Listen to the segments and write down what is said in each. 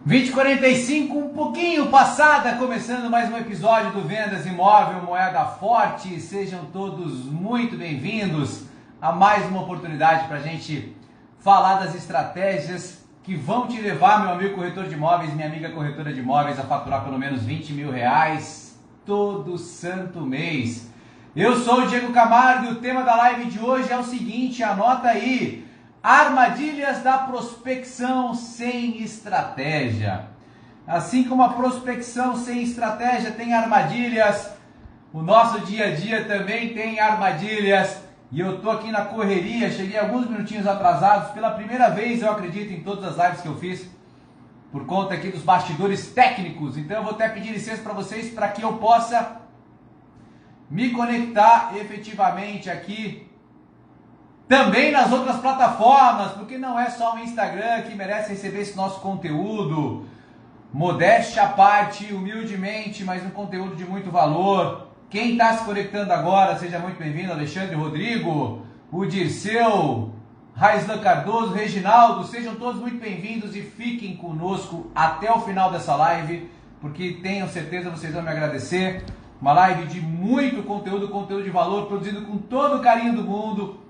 20h45, um pouquinho passada, começando mais um episódio do Vendas Imóvel Moeda Forte. Sejam todos muito bem-vindos a mais uma oportunidade para a gente falar das estratégias que vão te levar, meu amigo corretor de imóveis, minha amiga corretora de imóveis, a faturar pelo menos R$20 mil todo santo mês. Eu sou o Diego Camargo e o tema da live de hoje é o seguinte, anota aí: armadilhas da prospecção sem estratégia. Assim como a prospecção sem estratégia tem armadilhas, o nosso dia a dia também tem armadilhas. E eu tô aqui na correria, cheguei alguns minutinhos atrasados, pela primeira vez eu acredito em todas as lives que eu fiz, por conta aqui dos bastidores técnicos. Então eu vou até pedir licença para vocês para que eu possa me conectar efetivamente aqui também nas outras plataformas, porque não é só o Instagram que merece receber esse nosso conteúdo. Modéstia à parte, humildemente, mas um conteúdo de muito valor. Quem está se conectando agora, seja muito bem-vindo, Alexandre, Rodrigo, o Dirceu, Raislan Cardoso, Reginaldo, sejam todos muito bem-vindos e fiquem conosco até o final dessa live, porque tenho certeza vocês vão me agradecer. Uma live de muito conteúdo de valor, produzido com todo o carinho do mundo,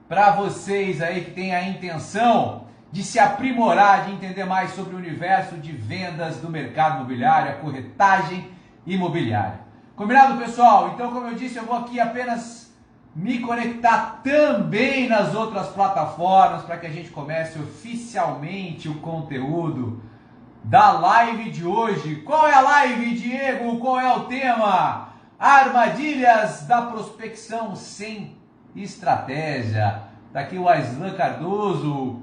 para vocês aí que têm a intenção de se aprimorar, de entender mais sobre o universo de vendas do mercado imobiliário, a corretagem imobiliária. Combinado, pessoal? Então, como eu disse, eu vou aqui apenas me conectar também nas outras plataformas para que a gente comece oficialmente o conteúdo da live de hoje. Qual é a live, Diego? Qual é o tema? Armadilhas da prospecção sem estratégia. Daqui o Aislan Cardoso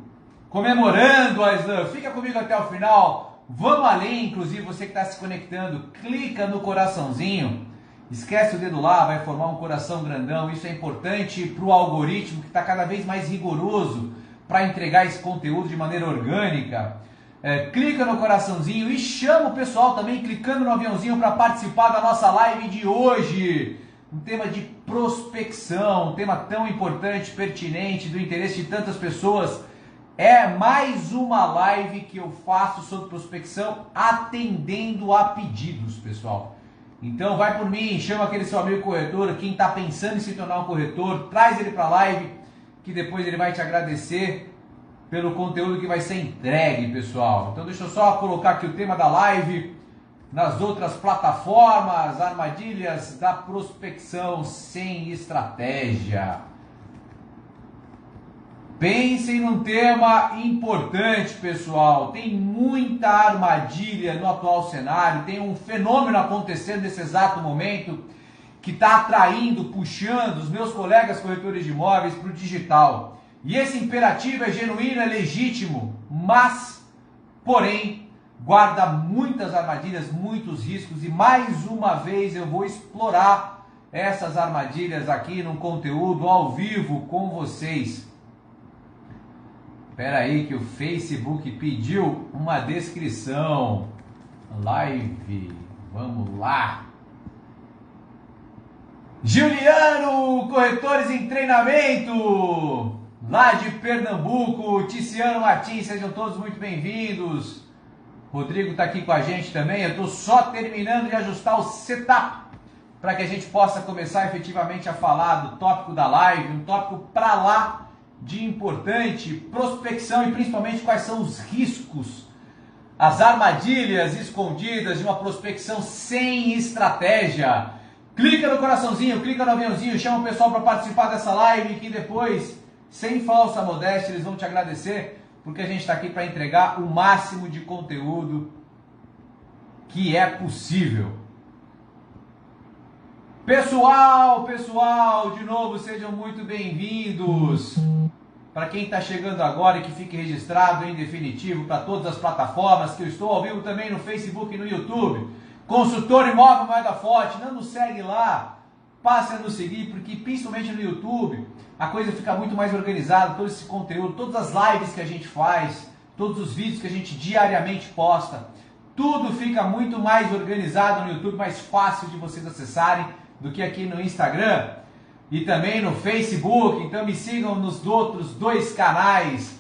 comemorando, Aislan. Fica comigo até o final. Vamos além, inclusive você que está se conectando, clica no coraçãozinho. Esquece o dedo lá, vai formar um coração grandão. Isso é importante para o algoritmo que está cada vez mais rigoroso para entregar esse conteúdo de maneira orgânica. Clica no coraçãozinho e chama o pessoal também clicando no aviãozinho para participar da nossa live de hoje. Um tema de prospecção, um tema tão importante, pertinente, do interesse de tantas pessoas. É mais uma live que eu faço sobre prospecção atendendo a pedidos, pessoal. Então vai por mim, chama aquele seu amigo corretor, quem está pensando em se tornar um corretor, traz ele para a live, que depois ele vai te agradecer pelo conteúdo que vai ser entregue, pessoal. Então deixa eu só colocar aqui o tema da live nas outras plataformas, armadilhas da prospecção sem estratégia. Pensem num tema importante, pessoal. Tem muita armadilha no atual cenário, tem um fenômeno acontecendo nesse exato momento que está atraindo, puxando os meus colegas corretores de imóveis para o digital. E esse imperativo é genuíno, é legítimo, mas, porém, guarda muitas armadilhas, muitos riscos, e mais uma vez eu vou explorar essas armadilhas aqui num conteúdo ao vivo com vocês. Espera aí que o Facebook pediu uma descrição. Live, vamos lá. Juliano, corretores em treinamento, lá de Pernambuco. Ticiano Martins, sejam todos muito bem-vindos. Rodrigo está aqui com a gente também. Eu estou só terminando de ajustar o setup para que a gente possa começar efetivamente a falar do tópico da live, um tópico para lá de importante, prospecção, e principalmente quais são os riscos, as armadilhas escondidas de uma prospecção sem estratégia. Clica no coraçãozinho, clica no aviãozinho, chama o pessoal para participar dessa live, que depois, sem falsa modéstia, eles vão te agradecer, porque a gente está aqui para entregar o máximo de conteúdo que é possível. Pessoal, de novo, sejam muito bem-vindos. Para quem está chegando agora e que fique registrado em definitivo para todas as plataformas, que eu estou ao vivo também no Facebook e no YouTube. Consultor Imóvel Moeda Forte, não nos segue lá, passe a nos seguir, porque principalmente no YouTube a coisa fica muito mais organizada, todo esse conteúdo, todas as lives que a gente faz, todos os vídeos que a gente diariamente posta, tudo fica muito mais organizado no YouTube, mais fácil de vocês acessarem do que aqui no Instagram e também no Facebook. Então me sigam nos outros dois canais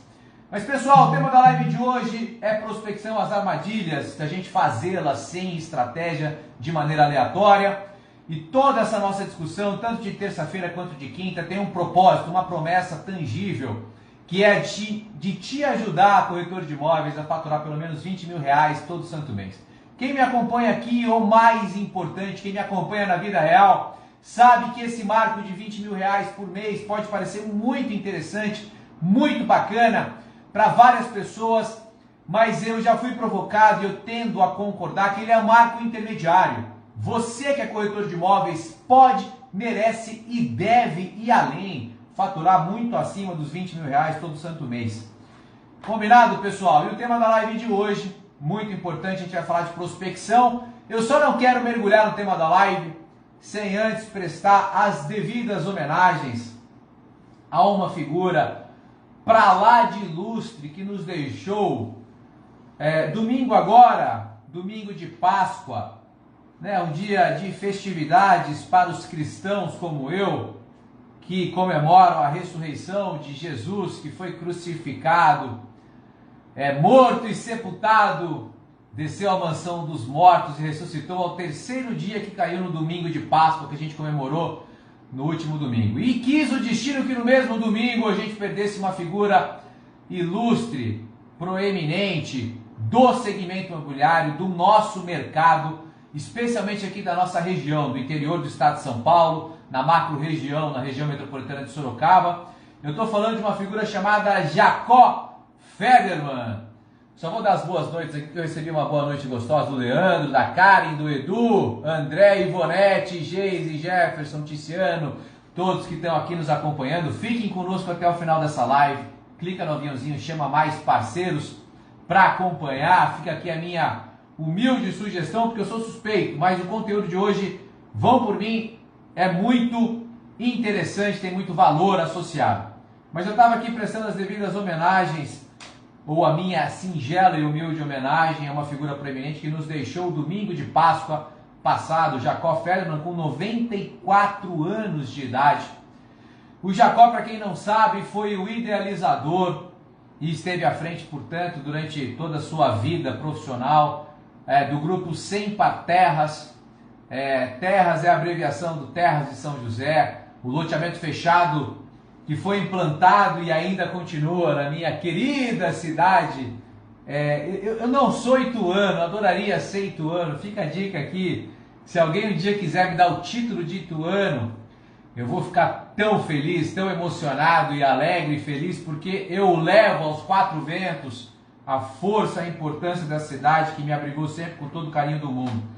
Mas pessoal, o tema da live de hoje é prospecção às armadilhas, da gente fazê-las sem estratégia, de maneira aleatória. E toda essa nossa discussão, tanto de terça-feira quanto de quinta, tem um propósito, uma promessa tangível, que é de te ajudar, corretor de imóveis, a faturar pelo menos R$20.000 todo santo mês. Quem me acompanha aqui, ou mais importante, quem me acompanha na vida real, sabe que esse marco de R$20.000 por mês pode parecer muito interessante, muito bacana para várias pessoas, mas eu já fui provocado e eu tendo a concordar que ele é um marco intermediário. Você que é corretor de imóveis pode, merece e deve ir além, faturar muito acima dos R$20.000 todo santo mês. Combinado, pessoal? E o tema da live de hoje, muito importante, a gente vai falar de prospecção. Eu só não quero mergulhar no tema da live sem antes prestar as devidas homenagens a uma figura pra lá de ilustre que nos deixou domingo agora, domingo de Páscoa, né, um dia de festividades para os cristãos como eu, que comemoram a ressurreição de Jesus, que foi crucificado, morto e sepultado, desceu à mansão dos mortos e ressuscitou ao terceiro dia, que caiu no domingo de Páscoa, que a gente comemorou no último domingo. E quis o destino que no mesmo domingo a gente perdesse uma figura ilustre, proeminente do segmento imobiliário, do nosso mercado, especialmente aqui da nossa região, do interior do estado de São Paulo, na macro-região, na região metropolitana de Sorocaba. Eu estou falando de uma figura chamada Jacó Federman. Só vou dar as boas noites aqui, que eu recebi uma boa noite gostosa do Leandro, da Karen, do Edu, André, Ivonete, Geise, Jefferson, Ticiano, todos que estão aqui nos acompanhando. Fiquem conosco até o final dessa live. Clica no aviãozinho, chama mais parceiros para acompanhar. Fica aqui a minha humilde sugestão, porque eu sou suspeito, mas o conteúdo de hoje, vão por mim, é muito interessante, tem muito valor associado. Mas eu estava aqui prestando as devidas homenagens, ou a minha singela e humilde homenagem a uma figura proeminente que nos deixou o domingo de Páscoa passado, Jacó Federman, com 94 anos de idade. O Jacó, para quem não sabe, foi o idealizador e esteve à frente, portanto, durante toda a sua vida profissional, do grupo Sempar Terras. Terras é a abreviação do Terras de São José, o loteamento fechado que foi implantado e ainda continua na minha querida cidade. Eu não sou ituano, adoraria ser ituano. Fica a dica aqui, se alguém um dia quiser me dar o título de ituano, eu vou ficar tão feliz, tão emocionado e alegre e feliz, porque eu levo aos quatro ventos a força, a importância da cidade que me abrigou sempre com todo o carinho do mundo.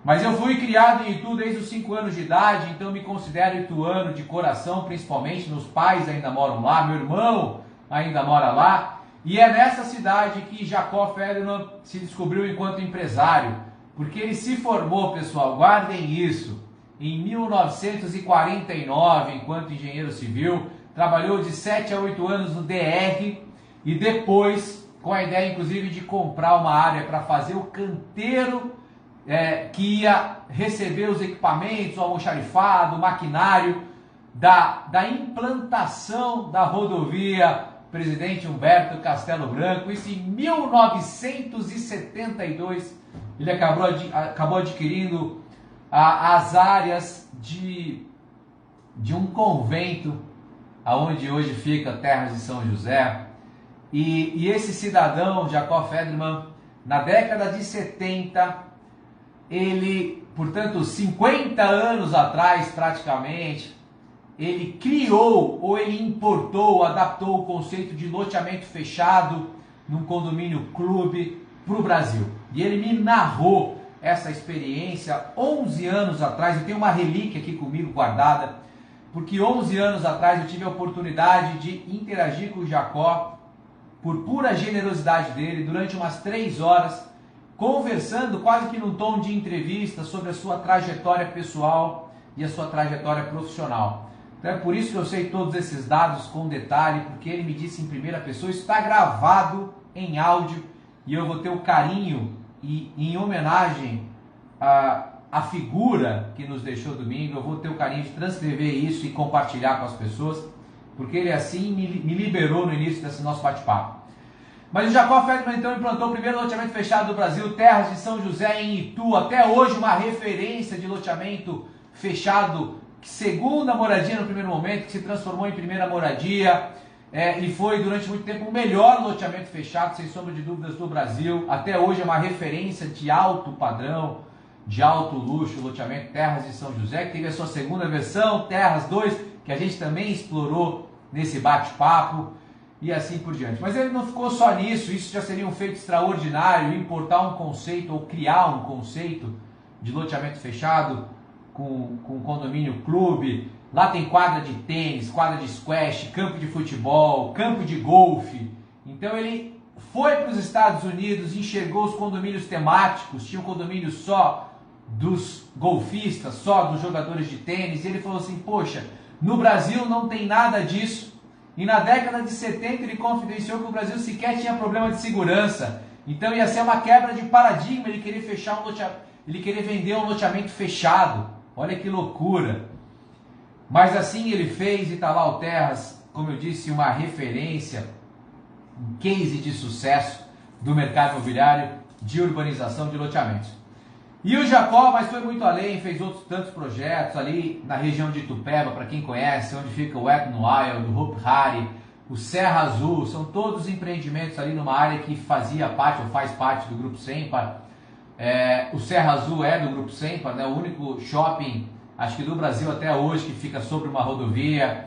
Mas eu fui criado em Itu desde os 5 anos de idade, então me considero ituano de coração, principalmente. Meus pais ainda moram lá, meu irmão ainda mora lá. E é nessa cidade que Jacó Federman se descobriu enquanto empresário, porque ele se formou, pessoal, guardem isso, em 1949, enquanto engenheiro civil, trabalhou de 7 a 8 anos no DR e depois, com a ideia inclusive de comprar uma área para fazer o canteiro que ia receber os equipamentos, o almoxarifado, o maquinário da implantação da rodovia Presidente Humberto Castelo Branco. Isso em 1972, ele acabou adquirindo as áreas de um convento, aonde hoje fica Terras de São José. E esse cidadão, Jacó Federman, na década de 70, ele, portanto, 50 anos atrás praticamente, ele criou ou ele importou, adaptou o conceito de loteamento fechado num condomínio clube para o Brasil. E ele me narrou essa experiência 11 anos atrás. Eu tenho uma relíquia aqui comigo guardada, porque 11 anos atrás eu tive a oportunidade de interagir com o Jacó, por pura generosidade dele, durante umas 3 horas, conversando quase que num tom de entrevista sobre a sua trajetória pessoal e a sua trajetória profissional. Então é por isso que eu sei todos esses dados com detalhe, porque ele me disse em primeira pessoa. Isso está gravado em áudio e eu vou ter o carinho e em homenagem à figura que nos deixou domingo, eu vou ter o carinho de transcrever isso e compartilhar com as pessoas, porque ele assim me liberou no início desse nosso bate-papo. Mas o Jacó Federman então implantou o primeiro loteamento fechado do Brasil, Terras de São José em Itu, até hoje uma referência de loteamento fechado, segunda moradia no primeiro momento, que se transformou em primeira moradia, e foi durante muito tempo o melhor loteamento fechado, sem sombra de dúvidas, do Brasil. Até hoje é uma referência de alto padrão, de alto luxo, o loteamento Terras de São José, que teve a sua segunda versão, Terras 2, que a gente também explorou nesse bate-papo, e assim por diante. Mas ele não ficou só nisso, isso já seria um feito extraordinário, importar um conceito ou criar um conceito de loteamento fechado com condomínio clube. Lá tem quadra de tênis, quadra de squash, campo de futebol, campo de golfe. Então ele foi para os Estados Unidos, enxergou os condomínios temáticos, tinha um condomínio só dos golfistas, só dos jogadores de tênis, e ele falou assim, poxa, no Brasil não tem nada disso. E na década de 70 ele confidenciou que o Brasil sequer tinha problema de segurança. Então ia ser uma quebra de paradigma ele querer fechar ele querer vender um loteamento fechado. Olha que loucura. Mas assim ele fez, e está lá o Terras, como eu disse, uma referência, um case de sucesso do mercado imobiliário de urbanização de loteamentos. E o Jacó, mas foi muito além, fez outros tantos projetos ali na região de Itupeva, para quem conhece, onde fica o Etno Wild, o Hopi Hari, o Serra Azul, são todos empreendimentos ali numa área que fazia parte ou faz parte do Grupo Sempa. O Serra Azul é do Grupo Sempa, né? O único shopping, acho que do Brasil até hoje, que fica sobre uma rodovia,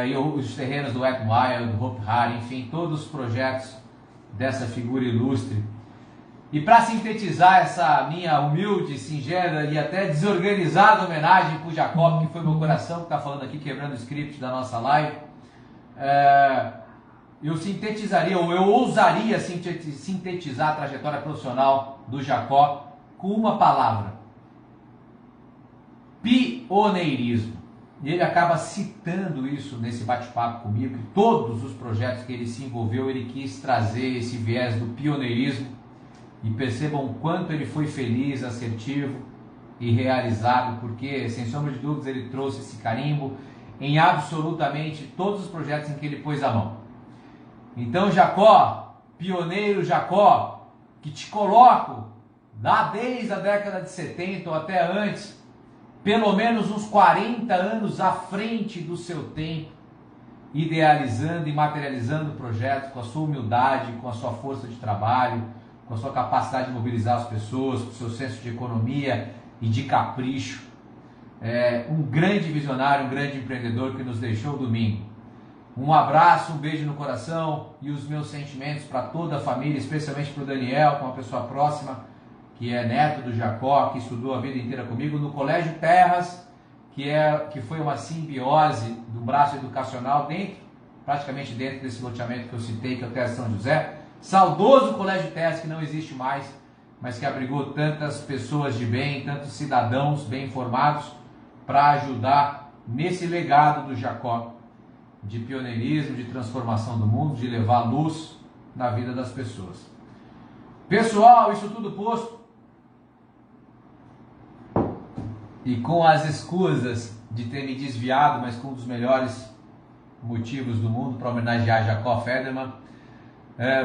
e os terrenos do Etno Wild, do Hopi Hari, enfim, todos os projetos dessa figura ilustre. E para sintetizar essa minha humilde, singela e até desorganizada homenagem para o Jacó, que foi meu coração que está falando aqui, quebrando o script da nossa live, eu sintetizaria, ou eu ousaria sintetizar a trajetória profissional do Jacó com uma palavra: pioneirismo. E ele acaba citando isso nesse bate-papo comigo, que todos os projetos que ele se envolveu, ele quis trazer esse viés do pioneirismo. E percebam o quanto ele foi feliz, assertivo e realizado, porque, sem sombra de dúvidas, ele trouxe esse carimbo em absolutamente todos os projetos em que ele pôs a mão. Então, Jacó, pioneiro Jacó, que te coloco lá desde a década de 70 ou até antes, pelo menos uns 40 anos à frente do seu tempo, idealizando e materializando projetos com a sua humildade, com a sua força de trabalho, com a sua capacidade de mobilizar as pessoas, com o seu senso de economia e de capricho. Um grande visionário, um grande empreendedor que nos deixou domingo. Um abraço, um beijo no coração e os meus sentimentos para toda a família, especialmente para o Daniel, que é uma pessoa próxima, que é neto do Jacó, que estudou a vida inteira comigo no Colégio Terras, que foi uma simbiose do braço educacional praticamente dentro desse loteamento que eu citei, que é o Terras São José. Saudoso Colégio Terras, que não existe mais, mas que abrigou tantas pessoas de bem, tantos cidadãos bem informados, para ajudar nesse legado do Jacó, de pioneirismo, de transformação do mundo, de levar luz na vida das pessoas. Pessoal, isso tudo posto, e com as escusas de ter me desviado, mas com um dos melhores motivos do mundo para homenagear Jacó Federman,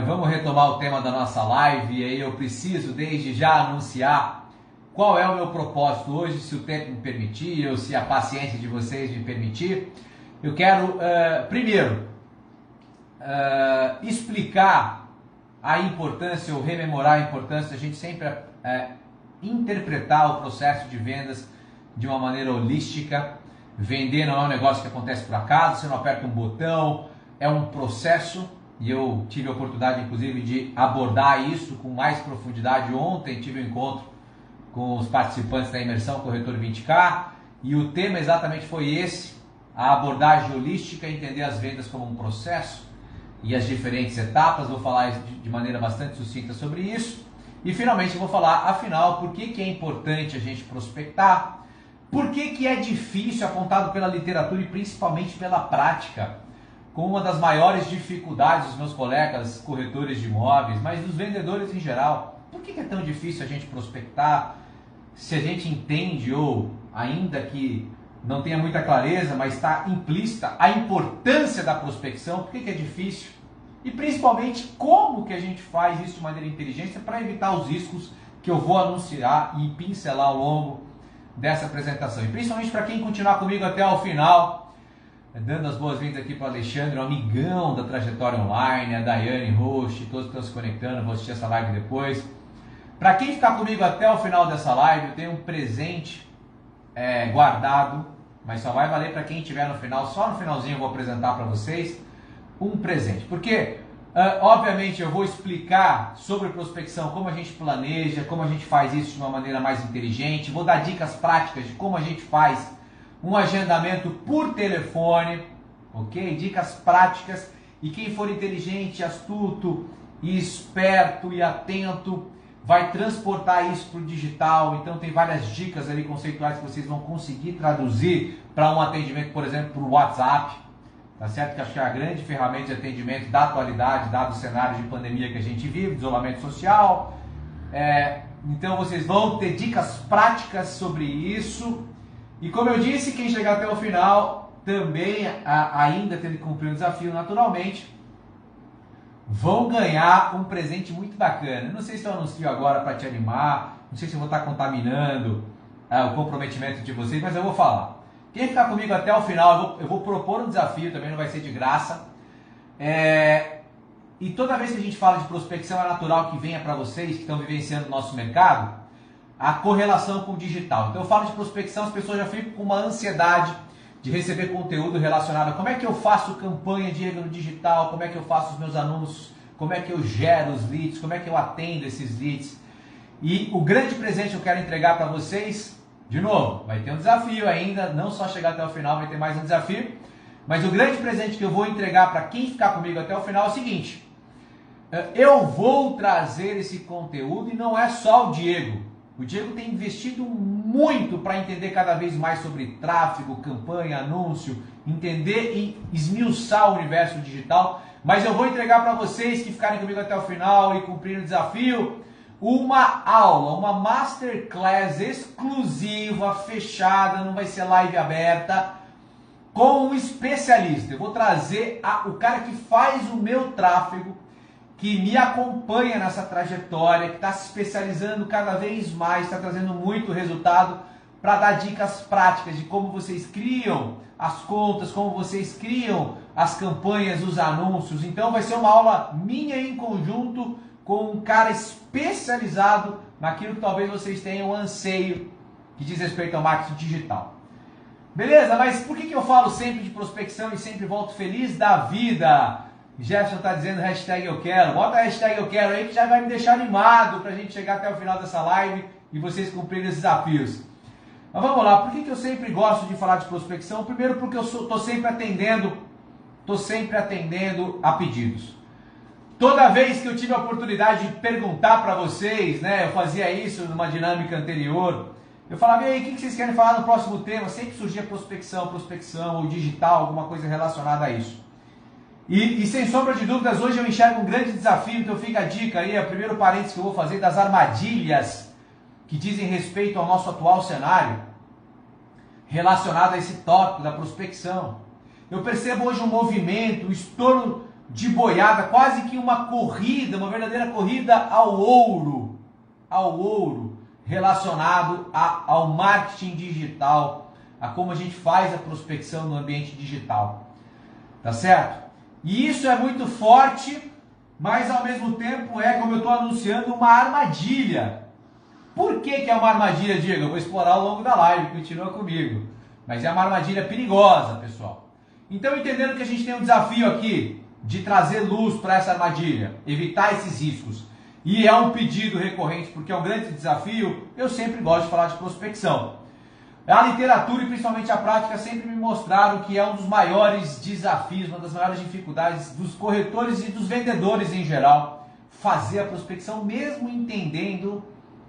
vamos retomar o tema da nossa live. E aí eu preciso desde já anunciar qual é o meu propósito hoje, se o tempo me permitir, ou se a paciência de vocês me permitir. Eu quero primeiro explicar a importância, ou rememorar a importância da gente sempre interpretar o processo de vendas de uma maneira holística. Vender não é um negócio que acontece por acaso, você não aperta um botão, é um processo. E eu tive a oportunidade, inclusive, de abordar isso com mais profundidade. Ontem tive um encontro com os participantes da imersão Corretor 20K, e o tema exatamente foi esse: a abordagem holística, entender as vendas como um processo e as diferentes etapas. Vou falar de maneira bastante sucinta sobre isso. E finalmente vou falar, afinal, por que é importante a gente prospectar, por que é difícil, apontado pela literatura e principalmente pela prática, com uma das maiores dificuldades dos meus colegas corretores de imóveis, mas dos vendedores em geral. Por que é tão difícil a gente prospectar? Se a gente entende, ou ainda que não tenha muita clareza, mas está implícita a importância da prospecção, por que é difícil? e principalmente como que a gente faz isso de maneira inteligente para evitar os riscos que eu vou anunciar e pincelar ao longo dessa apresentação. E principalmente para quem continuar comigo até o final, dando as boas-vindas aqui para o Alexandre, um amigão da Trajetória Online, a Daiane, host, todos que estão se conectando, vou assistir essa live depois. Para quem ficar comigo até o final dessa live, eu tenho um presente guardado, mas só vai valer para quem estiver no final, só no finalzinho eu vou apresentar para vocês um presente. Porque, obviamente, eu vou explicar sobre prospecção, como a gente planeja, como a gente faz isso de uma maneira mais inteligente, vou dar dicas práticas de como a gente faz um agendamento por telefone, ok? Dicas práticas, e quem for inteligente, astuto, e esperto e atento, vai transportar isso para o digital. Então tem várias dicas ali conceituais que vocês vão conseguir traduzir para um atendimento, por exemplo, para o WhatsApp, tá certo? Que acho que é a grande ferramenta de atendimento da atualidade, dado o cenário de pandemia que a gente vive, de isolamento social. Então vocês vão ter dicas práticas sobre isso. E como eu disse, quem chegar até o final, também ainda tendo que cumprir o desafio naturalmente, vão ganhar um presente muito bacana. Não sei se eu anuncio agora para te animar, não sei se eu vou estar contaminando o comprometimento de vocês, mas eu vou falar. Quem ficar comigo até o final, eu vou propor um desafio, também não vai ser de graça. E toda vez que a gente fala de prospecção, é natural que venha para vocês que estão vivenciando o nosso mercado a correlação com o digital. Então eu falo de prospecção, as pessoas já ficam com uma ansiedade de receber conteúdo relacionado a como é que eu faço campanha, Diego, no digital, como é que eu faço os meus anúncios, como é que eu gero os leads, como é que eu atendo esses leads. E o grande presente que eu quero entregar para vocês, de novo, vai ter um desafio ainda, não só chegar até o final, vai ter mais um desafio, mas o grande presente que eu vou entregar para quem ficar comigo até o final é o seguinte: eu vou trazer esse conteúdo e não é só o Diego. O Diego tem investido muito para entender cada vez mais sobre tráfego, campanha, anúncio, entender e esmiuçar o universo digital. Mas eu vou entregar para vocês que ficarem comigo até o final e cumprirem o desafio, uma aula, uma masterclass exclusiva, fechada, não vai ser live aberta, com um especialista. Eu vou trazer o cara que faz o meu tráfego, que me acompanha nessa trajetória, que está se especializando cada vez mais, está trazendo muito resultado, para dar dicas práticas de como vocês criam as contas, como vocês criam as campanhas, os anúncios. Então vai ser uma aula minha em conjunto com um cara especializado naquilo que talvez vocês tenham anseio, que diz respeito ao marketing digital. Beleza? Mas por que eu falo sempre de prospecção e sempre volto feliz da vida? Jefferson está dizendo hashtag eu quero. Bota a hashtag eu quero aí que já vai me deixar animado para a gente chegar até o final dessa live e vocês cumprirem os desafios. Mas vamos lá, por que eu sempre gosto de falar de prospecção? Primeiro porque eu estou sempre atendendo a pedidos. Toda vez que eu tive a oportunidade de perguntar para vocês, né, eu fazia isso numa dinâmica anterior, eu falava, e aí, o que vocês querem falar no próximo tema? Sempre surgia prospecção ou digital, alguma coisa relacionada a isso. E sem sombra de dúvidas, hoje eu enxergo um grande desafio, então fica a dica aí, o primeiro parênteses que eu vou fazer das armadilhas que dizem respeito ao nosso atual cenário, relacionado a esse tópico da prospecção. Eu percebo hoje um movimento, um estouro de boiada, quase que uma corrida, uma verdadeira corrida ao ouro, relacionado ao marketing digital, a como a gente faz a prospecção no ambiente digital. Tá certo? E isso é muito forte, mas ao mesmo tempo é, como eu estou anunciando, uma armadilha. Por que é uma armadilha, Diego? Eu vou explorar ao longo da live, continua comigo. Mas é uma armadilha perigosa, pessoal. Então, entendendo que a gente tem um desafio aqui de trazer luz para essa armadilha, evitar esses riscos, e é um pedido recorrente porque é um grande desafio, eu sempre gosto de falar de prospecção. A literatura e principalmente a prática sempre me mostraram que é um dos maiores desafios, uma das maiores dificuldades dos corretores e dos vendedores em geral, fazer a prospecção, mesmo entendendo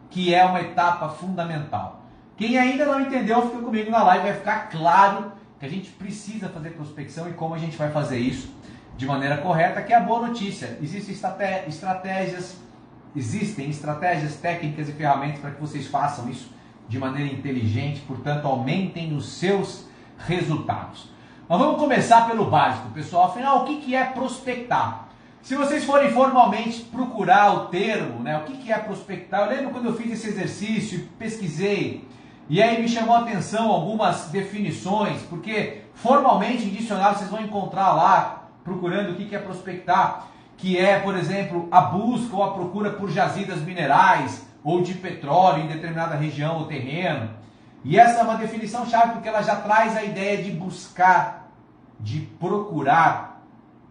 que é uma etapa fundamental. Quem ainda não entendeu, fica comigo na live, vai ficar claro que a gente precisa fazer prospecção e como a gente vai fazer isso de maneira correta, que é a boa notícia. Existem estratégias técnicas e ferramentas para que vocês façam isso de maneira inteligente, portanto, aumentem os seus resultados. Mas vamos começar pelo básico, pessoal. Afinal, o que é prospectar? Se vocês forem formalmente procurar o termo, né, o que é prospectar, eu lembro quando eu fiz esse exercício, pesquisei, e aí me chamou a atenção algumas definições, porque formalmente em dicionário vocês vão encontrar lá, procurando o que é prospectar, que é, por exemplo, a busca ou a procura por jazidas minerais ou de petróleo em determinada região ou terreno. E essa é uma definição chave porque ela já traz a ideia de buscar, de procurar.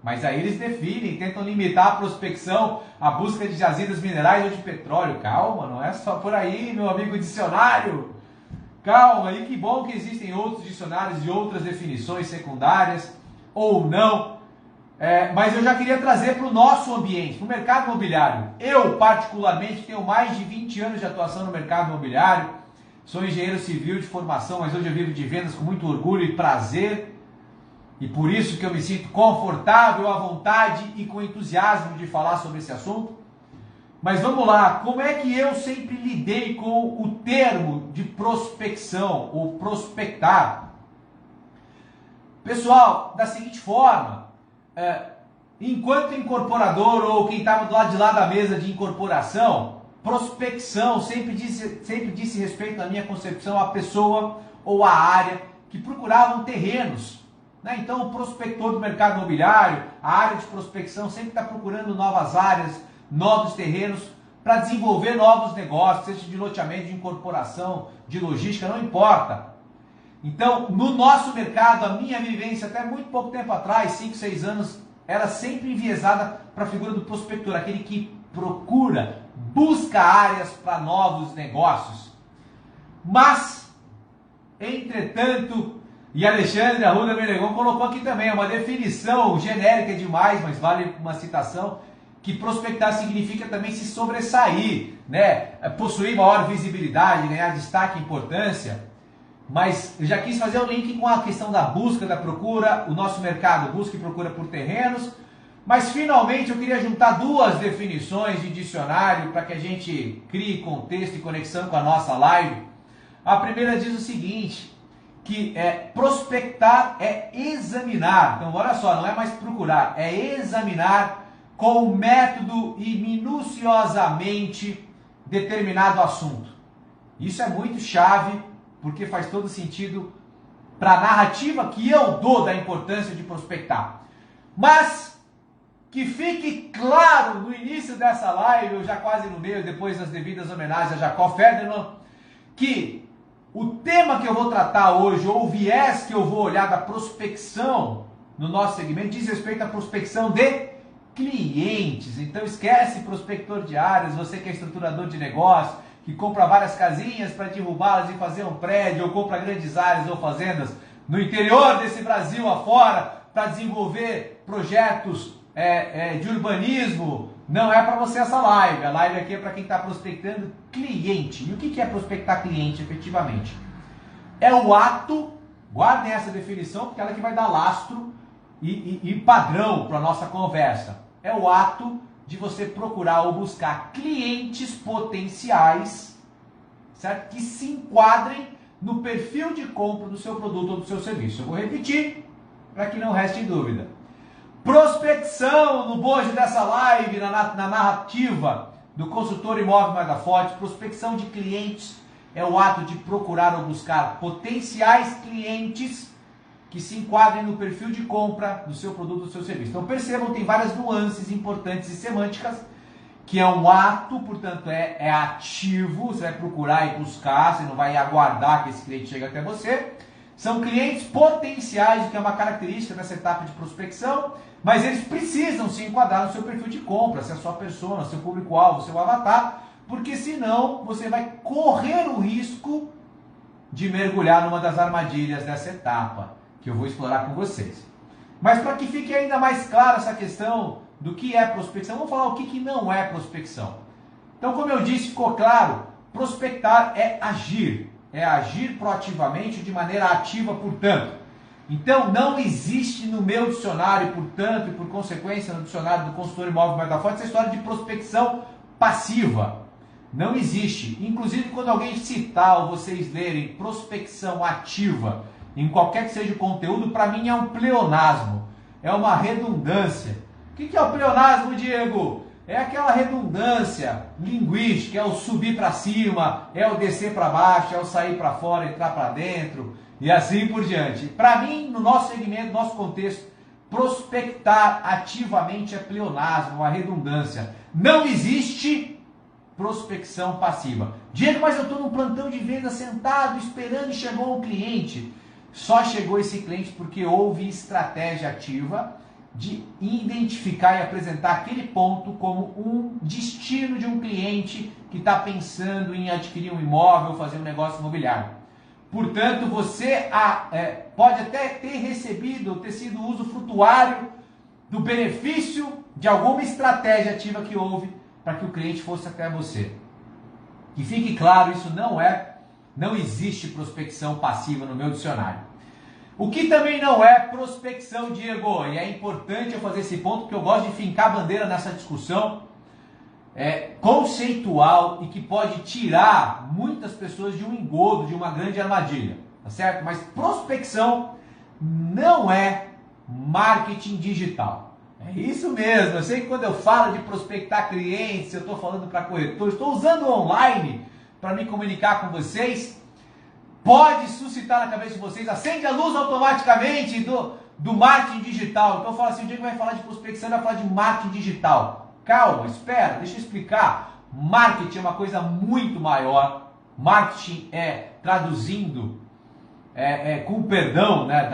Mas aí eles definem, tentam limitar a prospecção, a busca de jazidas minerais ou de petróleo. Calma, não é só por aí, meu amigo dicionário. Calma, e que bom que existem outros dicionários e outras definições secundárias, ou não. Mas eu já queria trazer para o nosso ambiente, para o mercado imobiliário. Eu, particularmente, tenho mais de 20 anos de atuação no mercado imobiliário. Sou engenheiro civil de formação, mas hoje eu vivo de vendas com muito orgulho e prazer. E por isso que eu me sinto confortável, à vontade e com entusiasmo de falar sobre esse assunto. Mas vamos lá, como é que eu sempre lidei com o termo de prospecção ou prospectar? Pessoal, da seguinte forma, enquanto incorporador ou quem estava do lado de lá da mesa de incorporação, prospecção sempre disse respeito, na minha concepção, à pessoa ou à área que procuravam terrenos. Né? Então, o prospector do mercado imobiliário, a área de prospecção, sempre está procurando novas áreas, novos terrenos para desenvolver novos negócios, seja de loteamento, de incorporação, de logística, não importa. Então, no nosso mercado, a minha vivência até muito pouco tempo atrás, 5, 6 anos, era sempre enviesada para a figura do prospector, aquele que procura, busca áreas para novos negócios. Mas, entretanto, e Alexandre Arruda Menegon colocou aqui também, é uma definição genérica demais, mas vale uma citação, que prospectar significa também se sobressair, né? Possuir maior visibilidade, ganhar destaque e importância. Mas eu já quis fazer o link com a questão da busca, da procura, o nosso mercado busca e procura por terrenos, mas finalmente eu queria juntar duas definições de dicionário para que a gente crie contexto e conexão com a nossa live. A primeira diz o seguinte, que prospectar é examinar, então olha só, não é mais procurar, é examinar com método e minuciosamente determinado assunto. Isso é muito chave, porque faz todo sentido para a narrativa que eu dou da importância de prospectar. Mas que fique claro no início dessa live, ou já quase no meio, depois das devidas homenagens a Jacob Federman, que o tema que eu vou tratar hoje, ou o viés que eu vou olhar da prospecção no nosso segmento, diz respeito à prospecção de clientes. Então esquece prospector de áreas, você que é estruturador de negócio, que compra várias casinhas para derrubá-las e fazer um prédio, ou compra grandes áreas ou fazendas no interior desse Brasil afora para desenvolver projetos de urbanismo. Não é para você essa live. A live aqui é para quem está prospectando cliente. E o que é prospectar cliente efetivamente? É o ato, guardem essa definição, porque ela que vai dar lastro e padrão para a nossa conversa. É o ato de você procurar ou buscar clientes potenciais, certo? Que se enquadrem no perfil de compra do seu produto ou do seu serviço. Eu vou repetir para que não reste dúvida. Prospecção, no bojo dessa live, na narrativa do consultor imóvel mais da Forte, prospecção de clientes é o ato de procurar ou buscar potenciais clientes que se enquadrem no perfil de compra do seu produto ou do seu serviço. Então percebam, tem várias nuances importantes e semânticas, que é um ato, portanto é ativo, você vai procurar e buscar, você não vai aguardar que esse cliente chegue até você. São clientes potenciais, que é uma característica dessa etapa de prospecção, mas eles precisam se enquadrar no seu perfil de compra, se é a sua persona, seu público-alvo, seu avatar, porque senão você vai correr o risco de mergulhar numa das armadilhas dessa etapa, que eu vou explorar com vocês. Mas para que fique ainda mais clara essa questão do que é prospecção, vamos falar o que não é prospecção. Então, como eu disse, ficou claro, prospectar é agir proativamente, de maneira ativa, portanto. Então, não existe no meu dicionário, portanto, e por consequência no dicionário do consultor imóvel mais da Forte, essa história de prospecção passiva. Não existe. Inclusive, quando alguém citar ou vocês lerem prospecção ativa, em qualquer que seja o conteúdo, para mim é um pleonasmo, é uma redundância. O que é o pleonasmo, Diego? É aquela redundância linguística, é o subir para cima, é o descer para baixo, é o sair para fora, entrar para dentro e assim por diante. Para mim, no nosso segmento, no nosso contexto, prospectar ativamente é pleonasmo, uma redundância. Não existe prospecção passiva. Diego, mas eu estou num plantão de venda sentado, esperando e chegou um cliente. Só chegou esse cliente porque houve estratégia ativa de identificar e apresentar aquele ponto como um destino de um cliente que está pensando em adquirir um imóvel ou fazer um negócio imobiliário. Portanto, você pode até ter recebido, ter sido usufrutuário do benefício de alguma estratégia ativa que houve para que o cliente fosse até você. Que fique claro, isso não existe prospecção passiva no meu dicionário. O que também não é prospecção, Diego, e é importante eu fazer esse ponto porque eu gosto de fincar a bandeira nessa discussão conceitual e que pode tirar muitas pessoas de um engodo, de uma grande armadilha, tá certo? Mas prospecção não é marketing digital. É isso mesmo, eu sei que quando eu falo de prospectar clientes, eu estou falando para corretores, estou usando online para me comunicar com vocês, pode suscitar na cabeça de vocês, acende a luz automaticamente do marketing digital. Então eu falo assim, o Diego vai falar de prospecção, vai falar de marketing digital. Calma, espera, deixa eu explicar. Marketing é uma coisa muito maior. Marketing traduzindo, com perdão, né,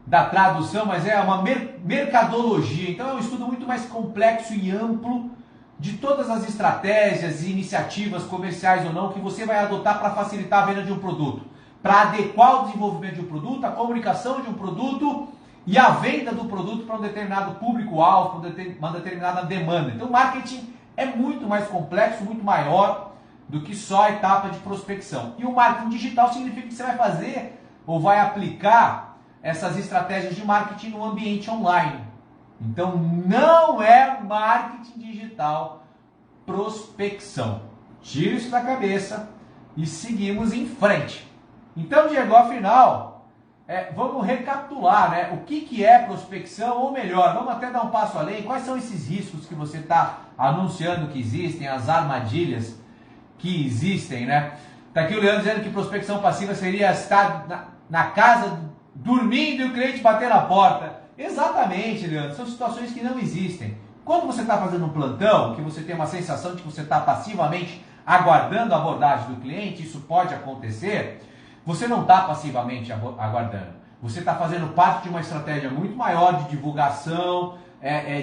da tradução, mas é uma mercadologia. Então é um estudo muito mais complexo e amplo de todas as estratégias e iniciativas comerciais ou não que você vai adotar para facilitar a venda de um produto, para adequar o desenvolvimento de um produto, a comunicação de um produto e a venda do produto para um determinado público-alvo, para uma determinada demanda. Então, marketing é muito mais complexo, muito maior do que só a etapa de prospecção. E o marketing digital significa que você vai fazer ou vai aplicar essas estratégias de marketing no ambiente online. Então, não é marketing digital prospecção. Tira isso da cabeça e seguimos em frente. Então, Diego, afinal, vamos recapitular, né? O que é prospecção, ou melhor, vamos até dar um passo além. Quais são esses riscos que você está anunciando que existem, as armadilhas que existem, né? Está aqui o Leandro dizendo que prospecção passiva seria estar na casa dormindo e o cliente bater na porta. Exatamente, Leandro, são situações que não existem. Quando você está fazendo um plantão, que você tem uma sensação de que você está passivamente aguardando a abordagem do cliente, isso pode acontecer. Você não está passivamente aguardando. Você está fazendo parte de uma estratégia muito maior de divulgação,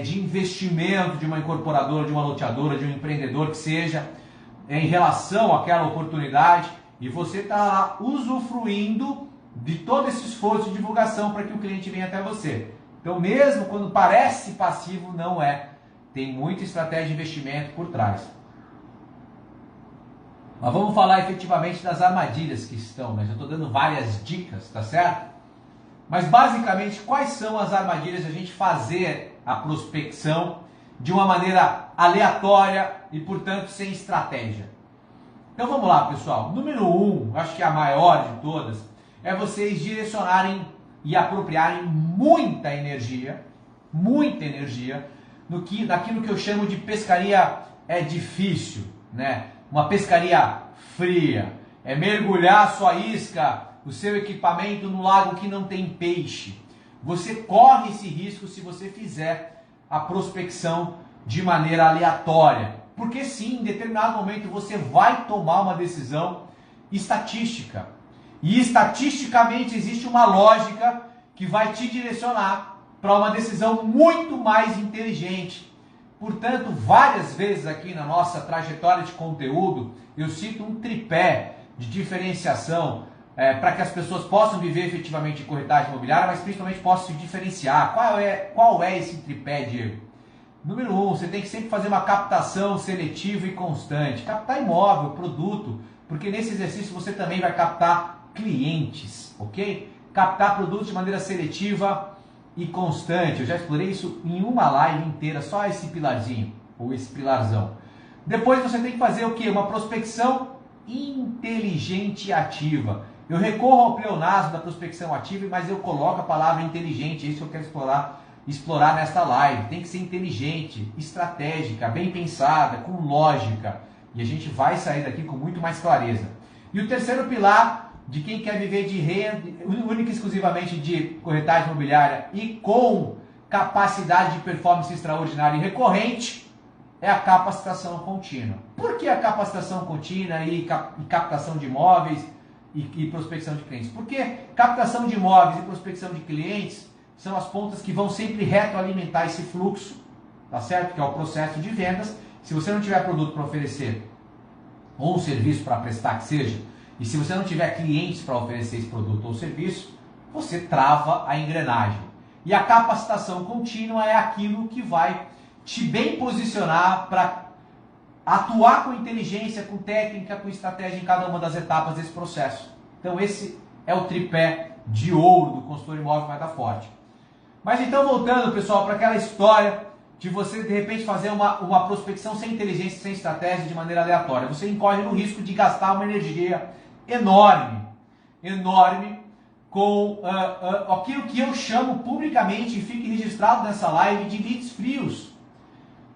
de investimento de uma incorporadora, de uma loteadora, de um empreendedor que seja, em relação àquela oportunidade, e você está usufruindo de todo esse esforço de divulgação para que o cliente venha até você. Então, mesmo quando parece passivo, não é. Tem muita estratégia de investimento por trás. Mas vamos falar efetivamente das armadilhas que estão, né? Já estou dando várias dicas, tá certo? Mas basicamente, quais são as armadilhas de a gente fazer a prospecção de uma maneira aleatória e, portanto, sem estratégia? Então vamos lá, pessoal. Número 1, acho que a maior de todas, é vocês direcionarem e apropriarem muita energia naquilo que eu chamo de pescaria difícil, né? Uma pescaria fria, é mergulhar a sua isca, o seu equipamento no lago que não tem peixe. Você corre esse risco se você fizer a prospecção de maneira aleatória, porque sim, em determinado momento você vai tomar uma decisão estatística, e estatisticamente existe uma lógica que vai te direcionar para uma decisão muito mais inteligente. Portanto, várias vezes aqui na nossa trajetória de conteúdo, eu cito um tripé de diferenciação para que as pessoas possam viver efetivamente em corretagem imobiliária, mas principalmente possam se diferenciar. Qual é esse tripé, Diego? Número 1, você tem que sempre fazer uma captação seletiva e constante. Captar imóvel, produto, porque nesse exercício você também vai captar clientes, ok? Captar produtos de maneira seletiva e constante. Eu já explorei isso em uma live inteira, só esse pilarzinho, ou esse pilarzão. Depois você tem que fazer o quê? Uma prospecção inteligente e ativa. Eu recorro ao pleonasmo da prospecção ativa, mas eu coloco a palavra inteligente, é isso que eu quero explorar explorar nesta live. Tem que ser inteligente, estratégica, bem pensada, com lógica. E a gente vai sair daqui com muito mais clareza. E o terceiro pilar de quem quer viver de renda, única e exclusivamente de corretagem imobiliária e com capacidade de performance extraordinária e recorrente, é a capacitação contínua. Por que a capacitação contínua e captação de imóveis e prospecção de clientes? Porque captação de imóveis e prospecção de clientes são as pontas que vão sempre retroalimentar esse fluxo, tá certo? Que é o processo de vendas. Se você não tiver produto para oferecer ou um serviço para prestar que seja, e se você não tiver clientes para oferecer esse produto ou serviço, você trava a engrenagem. E a capacitação contínua é aquilo que vai te bem posicionar para atuar com inteligência, com técnica, com estratégia em cada uma das etapas desse processo. Então esse é o tripé de ouro do consultor imóvel Moeda Forte. Mas então voltando, pessoal, para aquela história de você de repente fazer uma prospecção sem inteligência, sem estratégia, de maneira aleatória. Você incorre no risco de gastar uma energia enorme com aquilo que eu chamo publicamente e fique registrado nessa live de leads frios.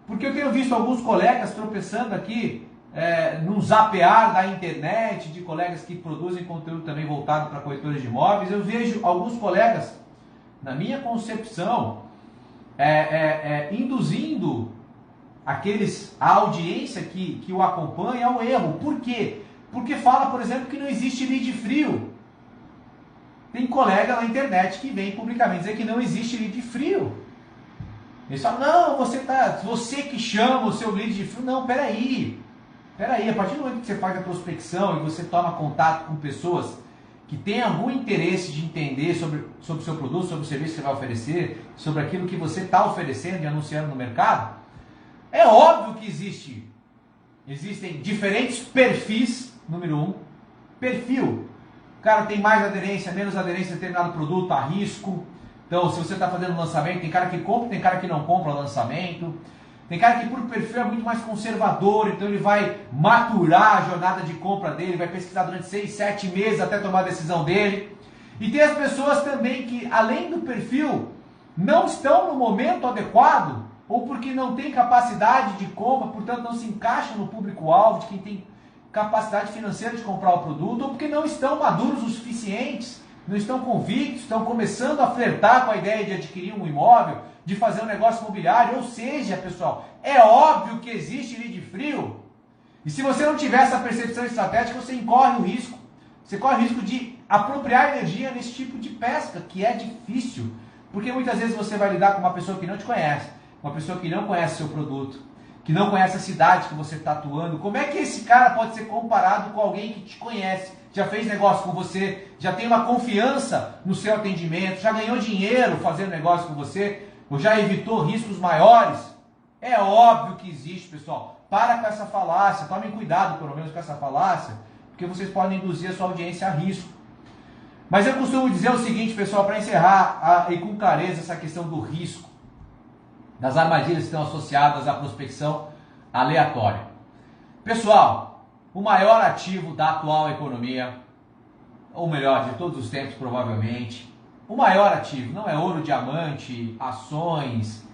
Porque eu tenho visto alguns colegas tropeçando aqui num zapear da internet, de colegas que produzem conteúdo também voltado para corretores de imóveis. Eu vejo alguns colegas, na minha concepção, induzindo a audiência que o acompanha ao erro. Por quê? Porque fala, por exemplo, que não existe lead frio. Tem colega na internet que vem publicamente dizer que não existe lead frio. Eles falam, não, você que chama o seu lead de frio. Não, peraí, a partir do momento que você faz a prospecção e você toma contato com pessoas que têm algum interesse de entender sobre o seu produto, sobre o serviço que você vai oferecer, sobre aquilo que você está oferecendo e anunciando no mercado, é óbvio que existem diferentes perfis. Número 1, perfil. O cara tem mais aderência, menos aderência a determinado produto, a risco. Então, se você está fazendo lançamento, tem cara que compra, tem cara que não compra lançamento. Tem cara que por perfil é muito mais conservador, então ele vai maturar a jornada de compra dele, vai pesquisar durante 6, 7 meses até tomar a decisão dele. E tem as pessoas também que, além do perfil, não estão no momento adequado, ou porque não tem capacidade de compra, portanto não se encaixam no público-alvo de quem tem capacidade financeira de comprar o produto, ou porque não estão maduros o suficientes, não estão convictos, estão começando a flertar com a ideia de adquirir um imóvel, de fazer um negócio imobiliário. Ou seja, pessoal, é óbvio que existe lead frio. E se você não tiver essa percepção estratégica, você corre o risco de apropriar energia nesse tipo de pesca, que é difícil. Porque muitas vezes você vai lidar com uma pessoa que não te conhece, uma pessoa que não conhece seu produto, que não conhece a cidade que você está atuando. Como é que esse cara pode ser comparado com alguém que te conhece, já fez negócio com você, já tem uma confiança no seu atendimento, já ganhou dinheiro fazendo negócio com você, ou já evitou riscos maiores? É óbvio que existe, pessoal. Para com essa falácia, tomem cuidado pelo menos com essa falácia, porque vocês podem induzir a sua audiência a risco. Mas eu costumo dizer o seguinte, pessoal, para encerrar e com clareza essa questão do risco, das armadilhas que estão associadas à prospecção aleatória. Pessoal, o maior ativo da atual economia, ou melhor, de todos os tempos provavelmente, o maior ativo não é ouro, diamante, ações,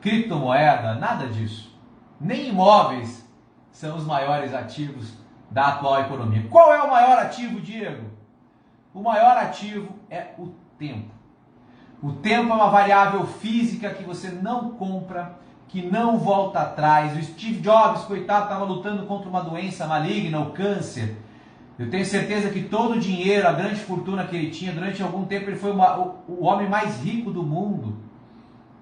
criptomoeda, nada disso. Nem imóveis são os maiores ativos da atual economia. Qual é o maior ativo, Diego? O maior ativo é o tempo. O tempo é uma variável física que você não compra, que não volta atrás. O Steve Jobs, coitado, estava lutando contra uma doença maligna, o câncer. Eu tenho certeza que todo o dinheiro, a grande fortuna que ele tinha, durante algum tempo ele foi o homem mais rico do mundo.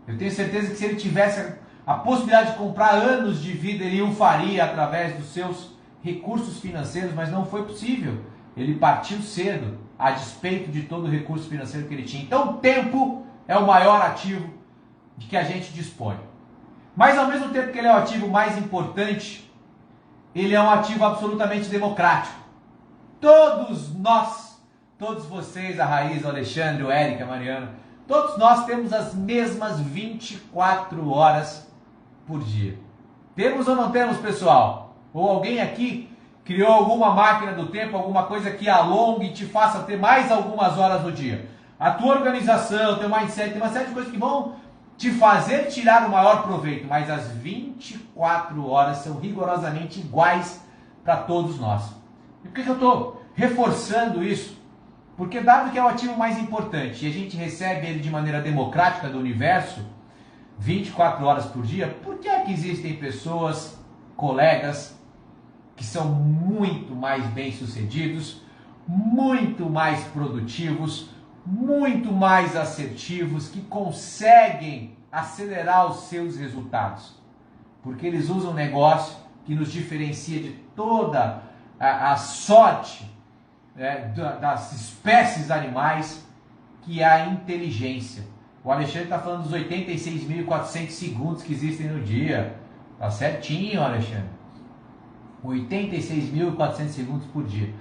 Eu tenho certeza que se ele tivesse a possibilidade de comprar anos de vida, ele o faria através dos seus recursos financeiros, mas não foi possível. Ele partiu cedo, a despeito de todo o recurso financeiro que ele tinha. Então, o tempo é o maior ativo de que a gente dispõe. Mas, ao mesmo tempo que ele é o ativo mais importante, ele é um ativo absolutamente democrático. Todos nós, todos vocês, a Raíssa, o Alexandre, o Érica, a Mariana, todos nós temos as mesmas 24 horas por dia. Temos ou não temos, pessoal? Ou alguém aqui criou alguma máquina do tempo, alguma coisa que alongue e te faça ter mais algumas horas no dia? A tua organização, teu mindset, tem uma série de coisas que vão te fazer tirar o maior proveito, mas as 24 horas são rigorosamente iguais para todos nós. E por que eu estou reforçando isso? Porque dado que é o ativo mais importante e a gente recebe ele de maneira democrática do universo, 24 horas por dia, por que é que existem pessoas, colegas, que são muito mais bem-sucedidos, muito mais produtivos, muito mais assertivos, que conseguem acelerar os seus resultados? Porque eles usam um negócio que nos diferencia de toda a sorte das espécies animais, que é a inteligência. O Alexandre está falando dos 86.400 segundos que existem no dia. Tá certinho, Alexandre. 86.400 segundos por dia.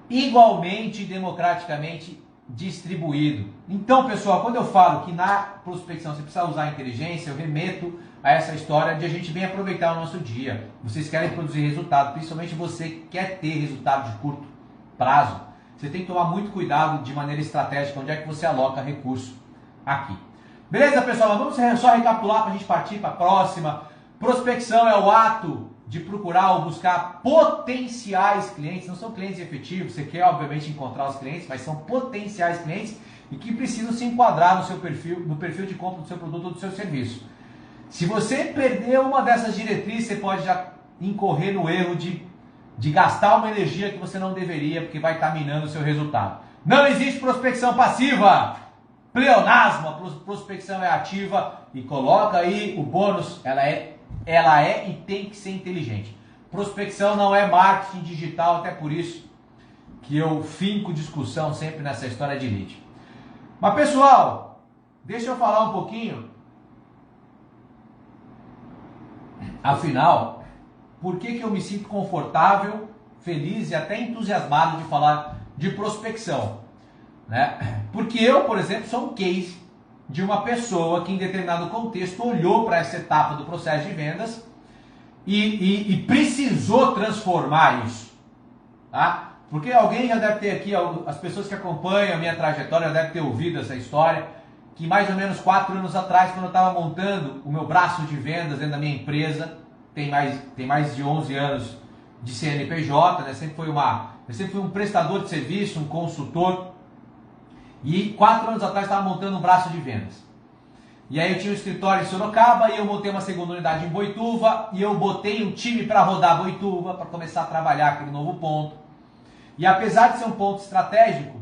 Igualmente democraticamente distribuído. Então, pessoal, quando eu falo que na prospecção você precisa usar a inteligência, eu remeto a essa história de a gente bem aproveitar o nosso dia. Vocês querem produzir resultado, principalmente você que quer ter resultado de curto prazo. Você tem que tomar muito cuidado de maneira estratégica onde é que você aloca recurso aqui. Beleza, pessoal? Vamos só recapitular para a gente partir para a próxima. Prospecção é o ato de procurar ou buscar potenciais clientes. Não são clientes efetivos, você quer obviamente encontrar os clientes, mas são potenciais clientes e que precisam se enquadrar no seu perfil, no perfil de compra do seu produto ou do seu serviço. Se você perder uma dessas diretrizes, você pode já incorrer no erro de gastar uma energia que você não deveria, porque vai estar minando o seu resultado. Não existe prospecção passiva, pleonasmo. A prospecção é ativa e coloca aí o bônus, ela é e tem que ser inteligente. Prospecção não é marketing digital, até por isso que eu finco discussão sempre nessa história de lead. Mas pessoal, deixa eu falar um pouquinho, afinal, por que eu me sinto confortável, feliz e até entusiasmado de falar de prospecção, né? Porque eu, por exemplo, sou um case de uma pessoa que em determinado contexto olhou para essa etapa do processo de vendas e precisou transformar isso, tá? Porque alguém já deve ter aqui, as pessoas que acompanham a minha trajetória já devem ter ouvido essa história, que mais ou menos 4 anos atrás, quando eu estava montando o meu braço de vendas dentro da minha empresa, tem mais de 11 anos de CNPJ, né? Eu sempre fui um prestador de serviço, um consultor, e 4 anos atrás estava montando um braço de vendas. E aí eu tinha um escritório em Sorocaba e eu montei uma segunda unidade em Boituva e eu botei um time para rodar Boituva, para começar a trabalhar aquele novo ponto. E apesar de ser um ponto estratégico,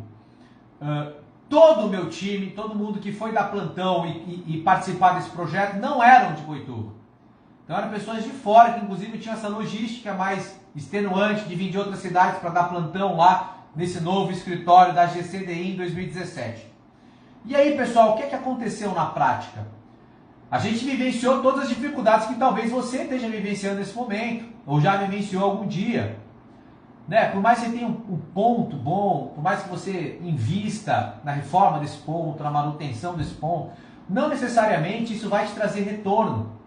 todo o meu time, todo mundo que foi dar plantão e participar desse projeto não eram de Boituva. Então eram pessoas de fora que inclusive tinham essa logística mais extenuante de vir de outras cidades para dar plantão lá nesse novo escritório da GCDI em 2017. E aí, pessoal, o que aconteceu na prática? A gente vivenciou todas as dificuldades que talvez você esteja vivenciando nesse momento, ou já vivenciou algum dia. Né? Por mais que você tenha um ponto bom, por mais que você invista na reforma desse ponto, na manutenção desse ponto, não necessariamente isso vai te trazer retorno.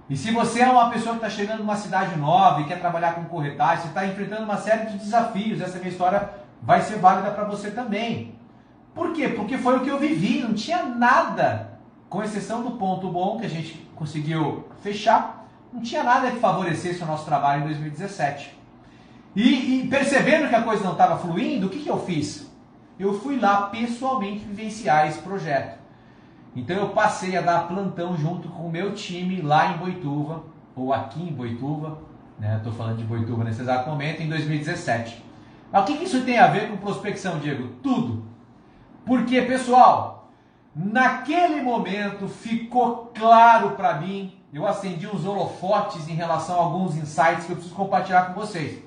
E se você é uma pessoa que está chegando numa cidade nova e quer trabalhar com corretagem, você está enfrentando uma série de desafios, essa minha história vai ser válida para você também. Por quê? Porque foi o que eu vivi, não tinha nada, com exceção do ponto bom que a gente conseguiu fechar, não tinha nada que favorecesse o nosso trabalho em 2017. E percebendo que a coisa não estava fluindo, o que eu fiz? Eu fui lá pessoalmente vivenciar esse projeto. Então eu passei a dar plantão junto com o meu time lá em Boituva, ou aqui em Boituva, né? Estou falando de Boituva nesse exato momento, em 2017. Mas o que isso tem a ver com prospecção, Diego? Tudo. Porque, pessoal, naquele momento ficou claro para mim, eu acendi uns holofotes em relação a alguns insights que eu preciso compartilhar com vocês.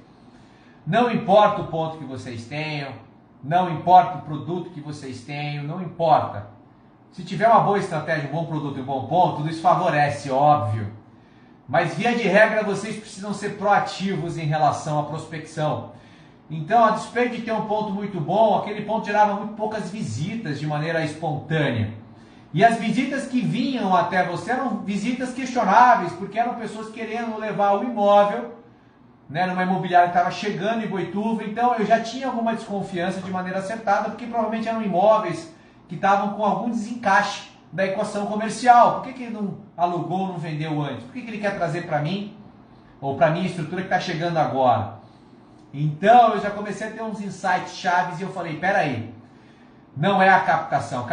Não importa o ponto que vocês tenham, não importa o produto que vocês tenham, não importa. Se tiver uma boa estratégia, um bom produto e um bom ponto, tudo isso favorece, óbvio. Mas via de regra, vocês precisam ser proativos em relação à prospecção. Então, a despeito de ter um ponto muito bom, aquele ponto gerava muito poucas visitas de maneira espontânea. E as visitas que vinham até você eram visitas questionáveis, porque eram pessoas querendo levar o imóvel, né, numa imobiliária que estava chegando em Boituva. Então, eu já tinha alguma desconfiança de maneira acertada, porque provavelmente eram imóveis que estavam com algum desencaixe da equação comercial. Por que ele não alugou, não vendeu antes? Por que ele quer trazer para mim, ou para minha estrutura que está chegando agora? Então eu já comecei a ter uns insights chaves e eu falei, peraí, não é a captação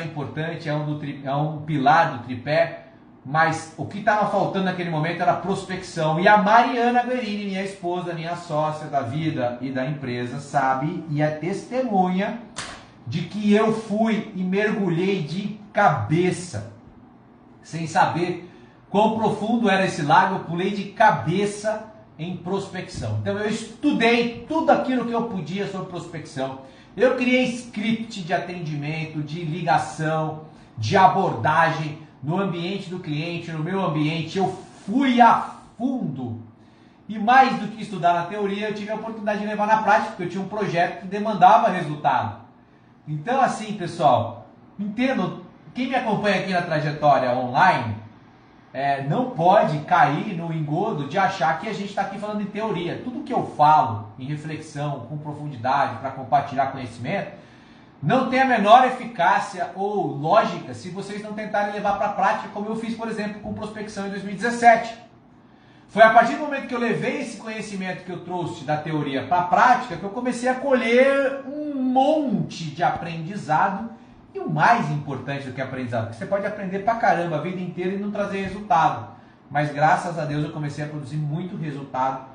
é importante, é um pilar do tripé, mas o que estava faltando naquele momento era a prospecção. E a Mariana Guerini, minha esposa, minha sócia da vida e da empresa, sabe e é testemunha de que eu fui e mergulhei de cabeça, sem saber quão profundo era esse lago, eu pulei de cabeça em prospecção. Então eu estudei tudo aquilo que eu podia sobre prospecção. Eu criei script de atendimento, de ligação, de abordagem no ambiente do cliente, no meu ambiente. Eu fui a fundo. E mais do que estudar na teoria, eu tive a oportunidade de levar na prática, porque eu tinha um projeto que demandava resultado. Então assim, pessoal, entendo, quem me acompanha aqui na trajetória online, não pode cair no engodo de achar que a gente está aqui falando em teoria. Tudo que eu falo em reflexão, com profundidade, para compartilhar conhecimento, não tem a menor eficácia ou lógica se vocês não tentarem levar para a prática, como eu fiz, por exemplo, com prospecção em 2017. Foi a partir do momento que eu levei esse conhecimento que eu trouxe da teoria para a prática que eu comecei a colher um monte de aprendizado. E o mais importante do que aprendizado, porque você pode aprender pra caramba a vida inteira e não trazer resultado. Mas graças a Deus eu comecei a produzir muito resultado.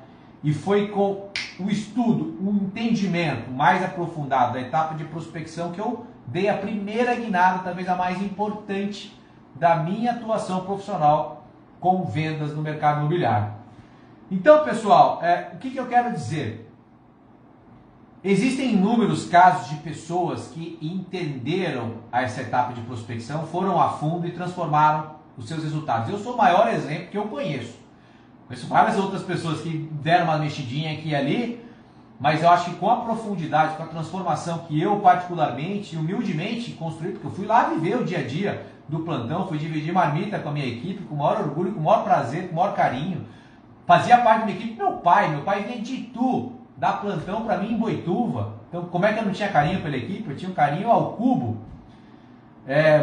E foi com o estudo, o entendimento mais aprofundado da etapa de prospecção que eu dei a primeira guinada, talvez a mais importante da minha atuação profissional com vendas no mercado imobiliário. Então, pessoal, o que eu quero dizer? Existem inúmeros casos de pessoas que entenderam essa etapa de prospecção, foram a fundo e transformaram os seus resultados. Eu sou o maior exemplo que eu conheço. Conheço várias outras pessoas que deram uma mexidinha aqui e ali, mas eu acho que com a profundidade, com a transformação que eu particularmente, humildemente construí, porque eu fui lá viver o dia a dia do plantão, fui dividir marmita com a minha equipe, com o maior orgulho, com o maior prazer, com o maior carinho. Fazia parte da minha equipe meu pai vinha de Itu, dar plantão para mim em Boituva. Então, como é que eu não tinha carinho pela equipe? Eu tinha um carinho ao cubo.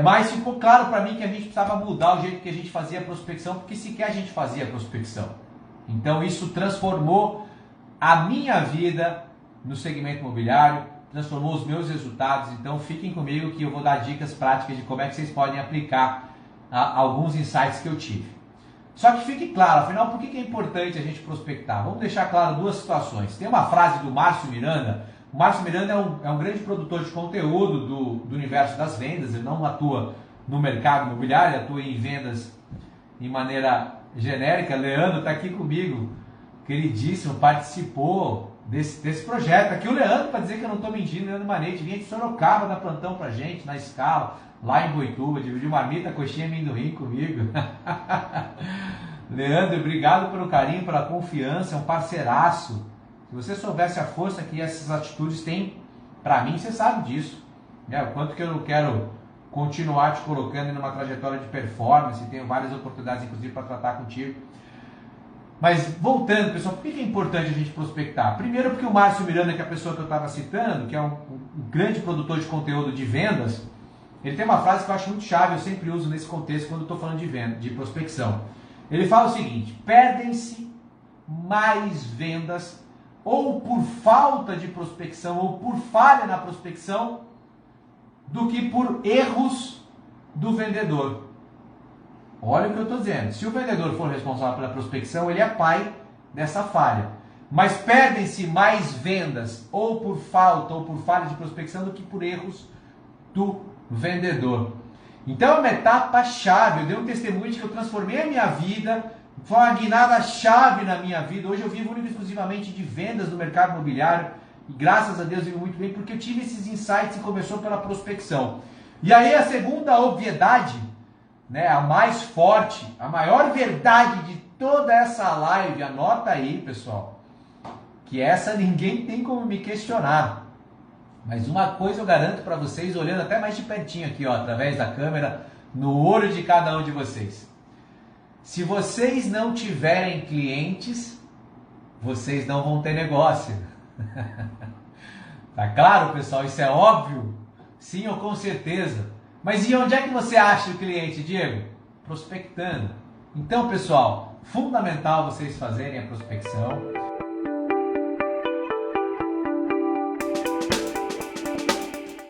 Mas ficou claro para mim que a gente precisava mudar o jeito que a gente fazia a prospecção, porque sequer a gente fazia a prospecção. Então, isso transformou a minha vida no segmento imobiliário, transformou os meus resultados. Então, fiquem comigo que eu vou dar dicas práticas de como é que vocês podem aplicar alguns insights que eu tive. Só que fique claro, afinal, por que é importante a gente prospectar? Vamos deixar claro duas situações. Tem uma frase do Márcio Miranda. O Márcio Miranda é um grande produtor de conteúdo do universo das vendas. Ele não atua no mercado imobiliário, ele atua em vendas de maneira genérica. Leandro está aqui comigo, queridíssimo, participou desse projeto. Aqui o Leandro, para dizer que eu não estou mentindo, Leandro Manete, vinha de Sorocaba dar plantão para gente, na escala, lá em Boituva, dividiu marmita, coxinha e amendoim comigo. Leandro, obrigado pelo carinho, pela confiança, é um parceiraço. Se você soubesse a força que essas atitudes têm para mim, você sabe disso. O quanto que eu quero continuar te colocando numa trajetória de performance, tenho várias oportunidades, inclusive, para tratar contigo. Mas voltando, pessoal, por que é importante a gente prospectar? Primeiro porque o Márcio Miranda, que é a pessoa que eu estava citando, que é um grande produtor de conteúdo de vendas, ele tem uma frase que eu acho muito chave, eu sempre uso nesse contexto quando estou falando de venda, de prospecção. Ele fala o seguinte: perdem-se mais vendas ou por falta de prospecção ou por falha na prospecção do que por erros do vendedor. Olha o que eu estou dizendo. Se o vendedor for responsável pela prospecção, ele é pai dessa falha. Mas perdem-se mais vendas ou por falta ou por falha de prospecção do que por erros do vendedor. Então é uma etapa chave. Eu dei um testemunho de que eu transformei a minha vida, foi uma guinada chave na minha vida. Hoje eu vivo única e exclusivamente de vendas no mercado imobiliário e graças a Deus eu vivo muito bem porque eu tive esses insights e começou pela prospecção. E aí a segunda obviedade, a mais forte, a maior verdade de toda essa live, anota aí, pessoal, que essa ninguém tem como me questionar. Mas uma coisa eu garanto para vocês, olhando até mais de pertinho aqui, através da câmera, no olho de cada um de vocês. Se vocês não tiverem clientes, vocês não vão ter negócio. Tá claro, pessoal? Isso é óbvio? Sim ou com certeza? Mas e onde é que você acha o cliente, Diego? Prospectando. Então, pessoal, fundamental vocês fazerem a prospecção.